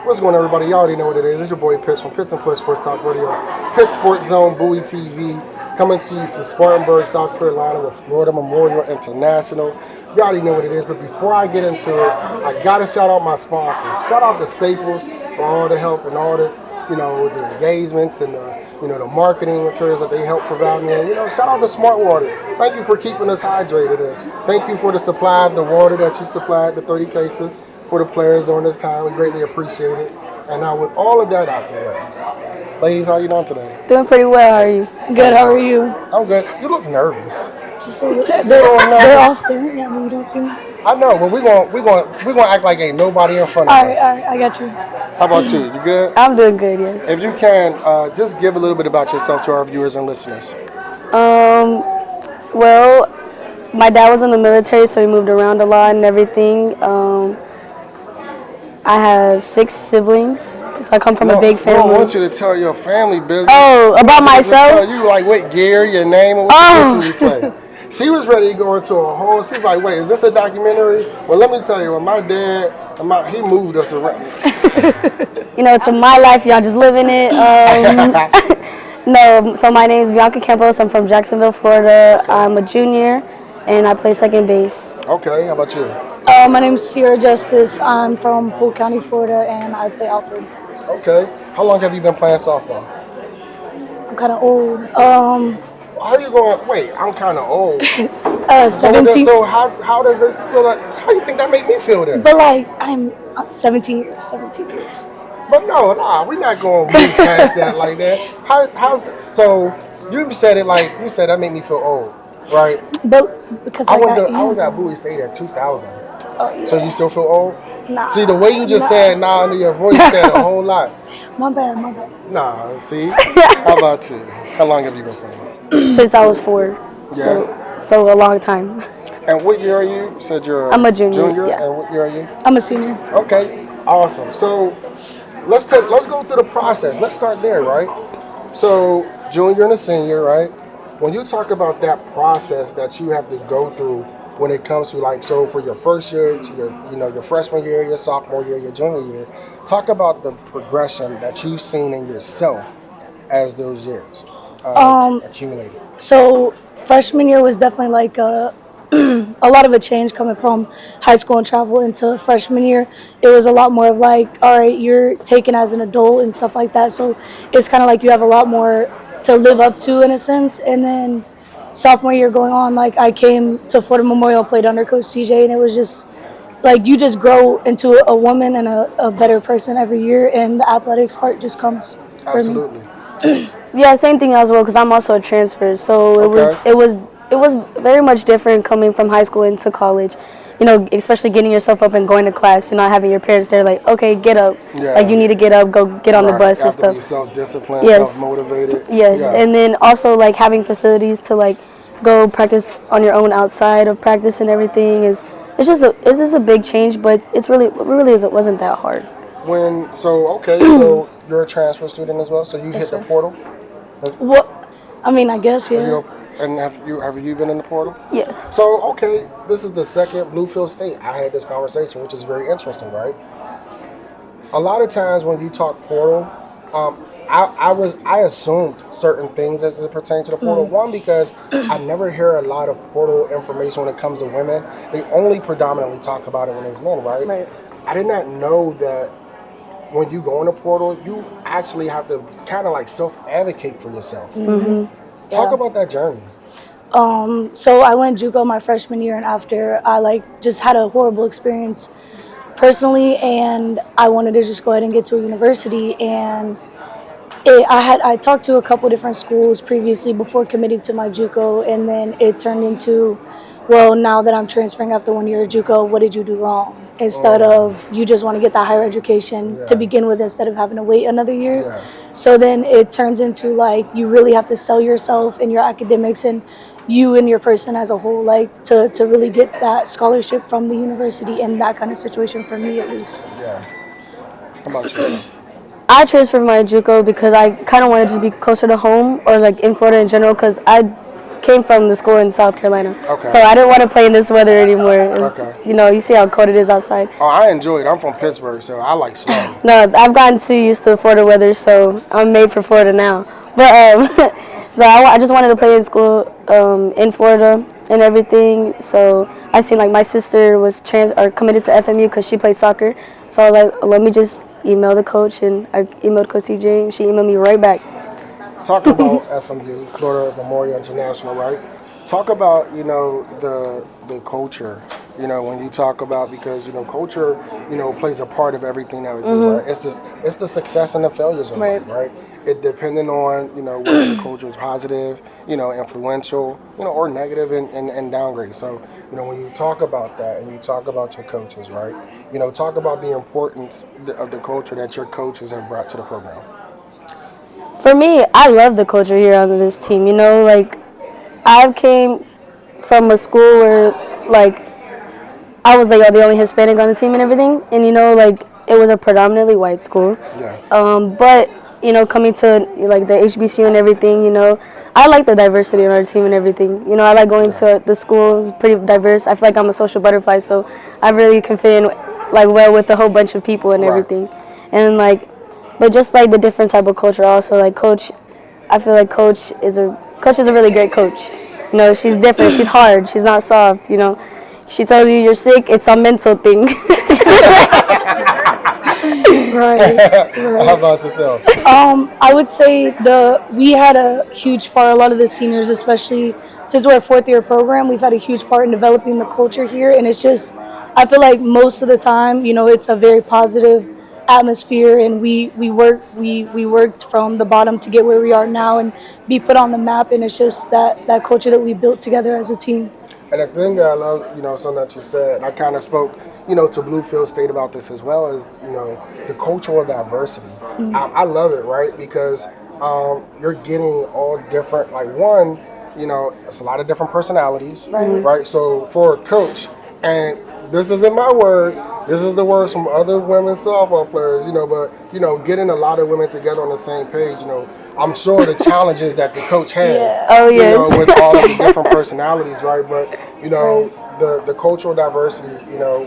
What's going on, everybody? You already know what it is. It's your boy Pitts from Pitts and Push Sports Talk Radio, Pitt Sports Zone, Bowie TV, coming to you from Spartanburg, South Carolina, with Florida Memorial International. You already know what it is, but before I get into it, I gotta shout out my sponsors. Shout out to Staples for all the help and all the, the engagements and the marketing materials that they help provide me. And, shout out to Smart Water. Thank you for keeping us hydrated. And thank you for the supply of the water that you supplied, the 30 cases for the players during this time. We greatly appreciate it. And now with all of that out the way, ladies, how you doing today? Doing pretty well. How are you? Good. How are you? I'm good. You look nervous. Just a little. They're all staring at me. You don't see me. I know, but we gonna act like ain't nobody in front of us. All right, I got you. How about you? You good? I'm doing good. Yes. If you can, just give a little bit about yourself to our viewers and listeners. Well, my dad was in the military, so he moved around a lot and everything. I have 6 siblings, so I come from a big family. I don't want you to tell your family business. Oh, about myself? Tell you like what gear, your name, and what position you play. She was ready to go into a whole. She's like, "Wait, is this a documentary?" Well, let me tell you, when my dad, he moved us around. It's my life. Y'all just living it. No, so my name is Bianca Campos. I'm from Jacksonville, Florida. Okay. I'm a junior, and I play second base. Okay, how about you? My name is Ciara. I'm from Polk County, Florida, and I play outfield. Okay. How long have you been playing softball? I'm kind of old. How are you going? Wait, I'm kind of old. 17. So how does it feel like? How do you think that made me feel then? But I'm 17 years. 17 years. But no, we're not going to move past that like that. So you said it like you said that made me feel old, right? But because I was at Bowie State at 2000. Oh, yeah. So you still feel old? Nah. See, the way you just said "nah" under your voice said a whole lot. My bad. Nah, see? How about you? How long have you been playing? Since I was 4. Yeah. So a long time. And what year are you? You said you're I'm a junior. Yeah. And what year are you? I'm a senior. Okay, awesome. So let's go through the process. Let's start there, right? So junior and a senior, right? When you talk about that process that you have to go through when it comes to so for your first year to your freshman year, your sophomore year, your junior year, talk about the progression that you've seen in yourself as those years accumulated. So freshman year was definitely a lot of a change coming from high school and travel into freshman year. It was a lot more of all right, you're taken as an adult and stuff like that. So it's kind of you have a lot more to live up to in a sense. And then sophomore year going on, I came to Florida Memorial, played under Coach CJ, and it was just you just grow into a woman and a better person every year, and the athletics part just comes for Absolutely. me. Yeah, same thing as well, because I'm also a transfer. So it was very much different coming from high school into college. Especially getting yourself up and going to class. Not having your parents there okay, get up. Yeah. You need to get up, go get on the bus and stuff. Be self-disciplined, yes. Self-motivated. Yes, yeah. And then also having facilities to go practice on your own outside of practice and everything it's just a big change, but it wasn't that hard. So you're a transfer student as well, so you hit the portal? Well, I guess, yeah. And have you been in the portal? Yeah. So, this is the second Bluefield State I had this conversation, which is very interesting, right? A lot of times when you talk portal, I assumed certain things as it pertains to the portal. Mm-hmm. One, because I never hear a lot of portal information when it comes to women. They only predominantly talk about it when it's men, right? Right. I did not know that when you go in the portal, you actually have to kind of self-advocate for yourself. Mm-hmm. Talk about that journey. So I went JUCO my freshman year, and after I just had a horrible experience personally, and I wanted to just go ahead and get to a university. And I talked to a couple different schools previously before committing to my JUCO, and then it turned into, well, now that I'm transferring after 1 year of JUCO, what did you do wrong? Instead of you just want to get that higher education to begin with instead of having to wait another year. Yeah. So then it turns into you really have to sell yourself and your academics and you and your person as a whole to really get that scholarship from the university, and that kind of situation for me at least. Yeah. How about yourself? I transferred my JUCO because I kind of wanted to be closer to home or in Florida in general, because I came from the school in South Carolina. Okay. So I didn't want to play in this weather anymore. Okay. You know, you see how cold it is outside. Oh, I enjoy it. I'm from Pittsburgh, so I like snow. No, I've gotten too used to the Florida weather, so I'm made for Florida now. But so I just wanted to play in school in Florida and everything. So I seen like my sister was committed to FMU because she played soccer. So I was like, let me just email the coach, and I emailed Coach CJ, and she emailed me right back. Talking about FMU, Florida Memorial International, right? Talk about, you know, the culture, you know, when you talk about, because, you know, culture, you know, plays a part of everything that we do, right? It's the success and the failures of life, right? It depending on, you know, whether the culture is positive, you know, influential, you know, or negative and downgrade. So, you know, when you talk about that and you talk about your coaches, right? You know, talk about the importance of the culture that your coaches have brought to the program. For me, I love the culture here on this team. You know, like I came from a school where like I was like the only Hispanic on the team and everything, and you know, like it was a predominantly white school. Yeah. But you know, coming to like the HBCU and everything, you know, I like the diversity on our team and everything. You know, I like going to the school. It's pretty diverse. I feel like I'm a social butterfly, so I really can fit in like well with a whole bunch of people and everything. And like, but just like the different type of culture also, like coach, I feel like coach is a really great coach. You know, she's different. She's hard. She's not soft. You know, she tells you you're sick. It's a mental thing. Right. How about yourself? I would say we had a huge part. A lot of the seniors, especially since we're a fourth-year program, we've had a huge part in developing the culture here. And it's just, I feel like most of the time, you know, it's a very positive atmosphere, and we worked from the bottom to get where we are now and be put on the map. And it's just that culture that we built together as a team. And the thing that I love, you know, something that you said, and I kind of spoke, you know, to Bluefield State about this as well, as, you know, the cultural diversity. I love it, right? Because you're getting all different, like one, you know, it's a lot of different personalities, right? So for a coach, and this isn't my words, this is the words from other women's softball players, you know, but, you know, getting a lot of women together on the same page, you know, I'm sure the challenges that the coach has, Oh, you yes. know, with all of the different personalities, right? But, you know, the cultural diversity, you know,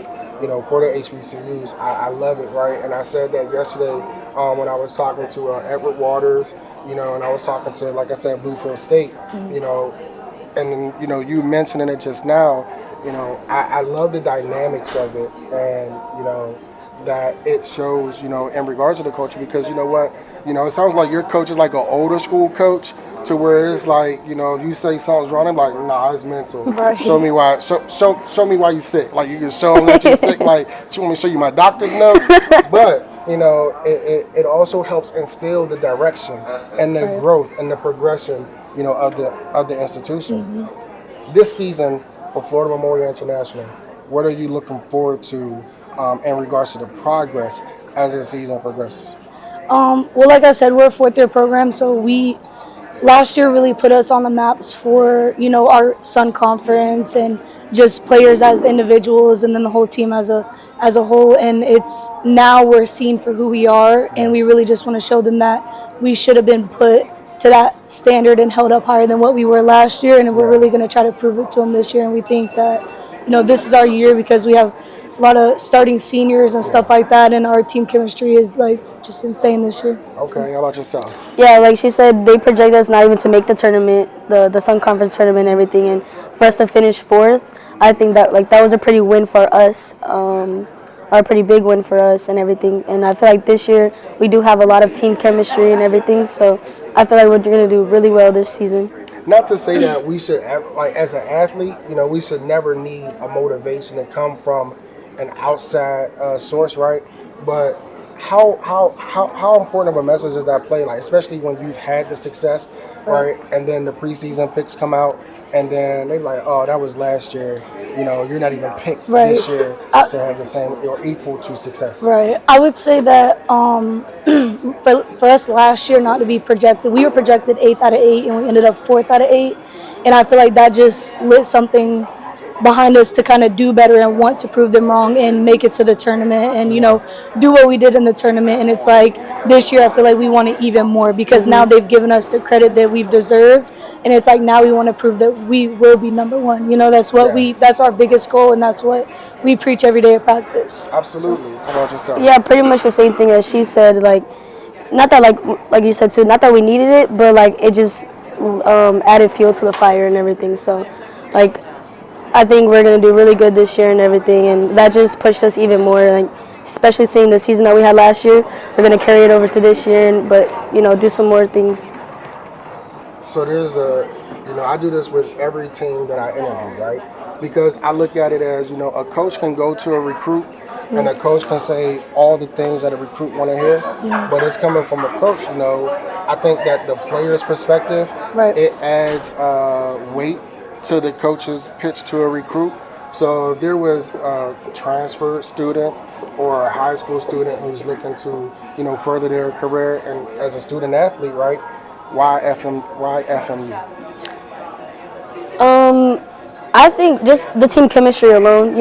for the HBCUs, I love it, right? And I said that yesterday when I was talking to Edward Waters, you know, and I was talking to, like I said, Bluefield State, you know, and, you know, you mentioning it just now, you know, I love the dynamics of it, and, you know, that it shows, you know, in regards to the culture, because you know what, you know, it sounds like your coach is like an older school coach, to where it's like, you know, you say something's wrong, I'm like, nah, it's mental. Right. Show me why. Show me why you sick. Like you can show them that you're sick. Like, you want me to show you my doctor's note? But you know, it also helps instill the direction and the growth and the progression, you know, of the institution. This season for Florida Memorial International, what are you looking forward to in regards to the progress as the season progresses? Well, like I said, we're a fourth-year program, so last year really put us on the maps for, you know, our Sun Conference and just players as individuals, and then the whole team as a whole. And it's now we're seen for who we are, and we really just want to show them that we should have been put to that standard and held up higher than what we were last year. And we're really going to try to prove it to them this year. And we think that, you know, this is our year because we have a lot of starting seniors and stuff like that, and our team chemistry is like just insane this year. Okay, how about yourself? Yeah, like she said, they project us not even to make the tournament, the Sun Conference tournament and everything, and for us to finish fourth, I think that like that was a pretty win for us, a pretty big win for us and everything. And I feel like this year we do have a lot of team chemistry and everything, so I feel like we're going to do really well this season. Not to say that we should, like as an athlete, you know, we should never need a motivation to come from an outside source, right? But how important of a message does that play? Like, especially when you've had the success, right? And then the preseason picks come out, and then they're like, "Oh, that was last year. You know, you're not even picked this year to have the same or equal to success." Right. I would say that for us last year, not to be projected, we were projected 8th out of 8, and we ended up 4th out of 8. And I feel like that just lit something behind us to kind of do better and want to prove them wrong and make it to the tournament and, you know, do what we did in the tournament. And it's like this year I feel like we want it even more because now they've given us the credit that we've deserved, and it's like now we want to prove that we will be number one. You know, that's what that's our biggest goal, and that's what we preach every day at practice. Absolutely. How about yourself? Yeah, pretty much the same thing as she said. Like, not that like you said too, not that we needed it, but like it just added fuel to the fire and everything. So, like, I think we're gonna do really good this year and everything, and that just pushed us even more. Like, especially seeing the season that we had last year, we're gonna carry it over to this year, but do some more things. So there's I do this with every team that I interview, right? Because I look at it as, a coach can go to a recruit and a coach can say all the things that a recruit want to hear, but it's coming from a coach, I think that the player's perspective, it adds weight to the coach's pitch to a recruit. So if there was a transfer student or a high school student who's looking to, further their career and as a student athlete, right? Why FMU? I think just the team chemistry alone.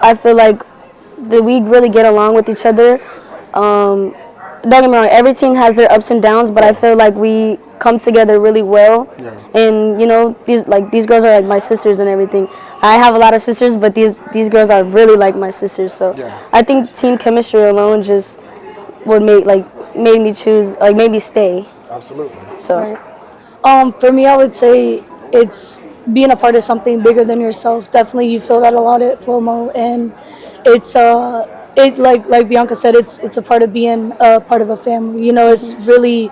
I feel like we really get along with each other. Don't get me wrong, every team has their ups and downs, but I feel like we come together really well. Yeah. And these girls are like my sisters and everything. I have a lot of sisters, but these girls are really like my sisters. So I think team chemistry alone just would made me stay. Absolutely. So, for me, I would say it's being a part of something bigger than yourself. Definitely, you feel that a lot at FOMO, and it's like Bianca said, it's a part of being a part of a family. It's really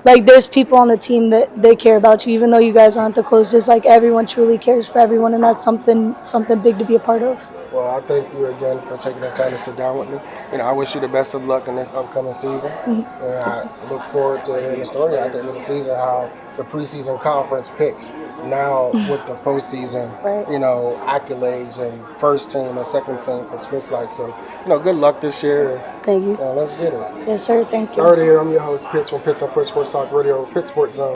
like there's people on the team that they care about you, even though you guys aren't the closest. Like everyone truly cares for everyone, and that's something big to be a part of. Well, I thank you again for taking this time to sit down with me. I wish you the best of luck in this upcoming season, and I look forward to hearing the story at the end of the season, how the preseason conference picks now with the postseason, accolades and first team and second team picks look like. So, good luck this year. Thank you. Let's get it. Yes, sir. Thank you. Alright, here I'm your host, Pitts from Pitts and Push Sports Talk Radio, Pitt Sports Zone.